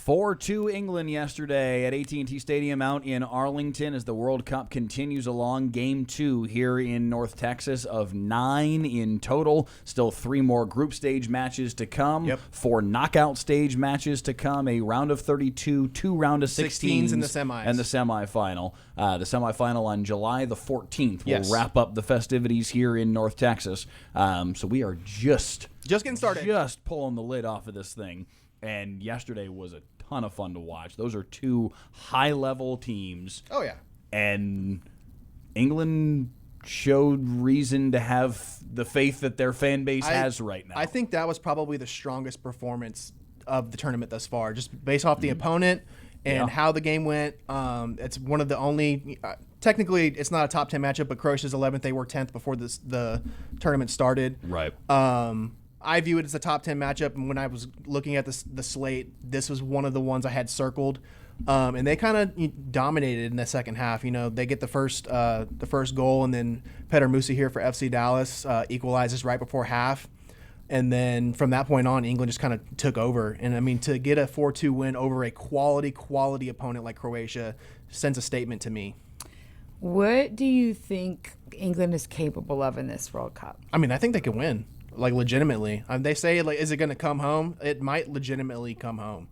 4-2 England yesterday at AT&T Stadium out in Arlington as the World Cup continues along. Game 2 here in North Texas of 9 in total. Still 3 more group stage matches to come. 4 knockout stage matches to come. A round of 32, 2 round of 16s in the semis. And the semifinal. The semifinal on July the 14th will wrap up the festivities here in North Texas. So we are just getting started. Just pulling the lid off of this thing. And yesterday was a ton of fun to watch. Those are 2 high-level teams. Oh, yeah. And England showed reason to have the faith that their fan base has right now. I think that was probably the strongest performance of the tournament thus far, just based off the opponent and how the game went. It's one of the only technically, it's not a top 10 matchup, but Croatia's 11th. They were 10th before the tournament started. Right. I view it as a top 10 matchup, and when I was looking at the slate, this was one of the ones I had circled. And they kind of dominated in the second half. You know, they get the first goal, and then Petar Musa here for FC Dallas equalizes right before half. And then from that point on, England just kind of took over. And, I mean, to get a 4-2 win over a quality opponent like Croatia sends a statement to me. What do you think England is capable of in this World Cup? I mean, I think they can win. Like, legitimately. They say, like, is it going to come home? It might legitimately come home.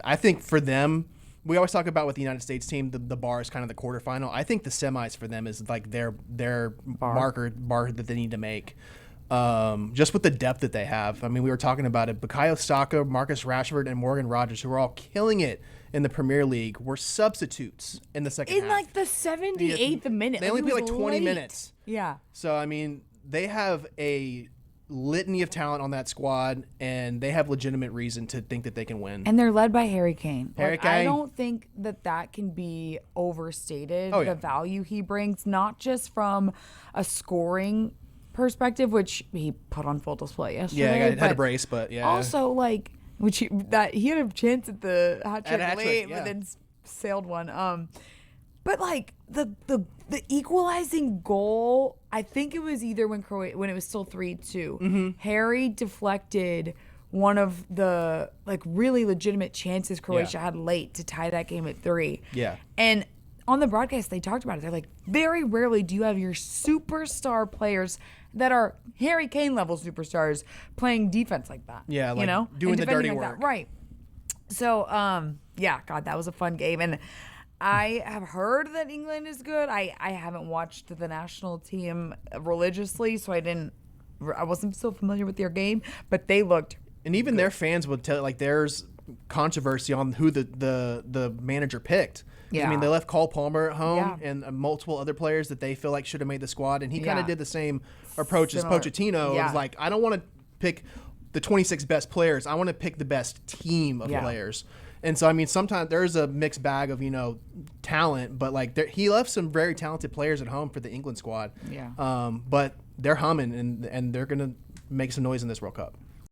I think for them, we always talk about with the United States team, the bar is kind of the quarterfinal. I think the semis for them is like their bar that they need to make. Just with the depth that they have. I mean, we were talking about it. Bukayo Saka, Marcus Rashford, and Morgan Rogers, who are all killing it in the Premier League, were substitutes in the second half. In like the 78th minute. They only played like 20 minutes. Yeah. So, I mean, they have a litany of talent on that squad, and they have legitimate reason to think that they can win. And they're led by Harry Kane. Harry Kane. I don't think that can be overstated, the value he brings, not just from a scoring perspective, which he put on full display yesterday. Yeah, had a brace, but yeah. Also, like, he had a chance at the hat trick late, but then sailed one. But like the equalizing goal, I think it was either when it was still 3-2. Harry deflected one of the like really legitimate chances Croatia had late to tie that game at 3. Yeah. And on the broadcast, they talked about it. They're like, very rarely do you have your superstar players that are Harry Kane level superstars playing defense like that. Yeah, like doing the dirty work. Right. So, God, that was a fun game. And I have heard that England is good. I haven't watched the national team religiously, so I wasn't so familiar with their game, but they looked and even good. Their fans would tell, like, there's controversy on who the manager picked. Yeah. I mean, they left Cole Palmer at home and multiple other players that they feel like should have made the squad, and he kind of did the same approach as Pochettino. It was like, I don't want to pick the 26 best players. I want to pick the best team of players. And so, I mean, sometimes there's a mixed bag of, talent, but like he left some very talented players at home for the England squad. Yeah. But they're humming, and they're going to make some noise in this World Cup.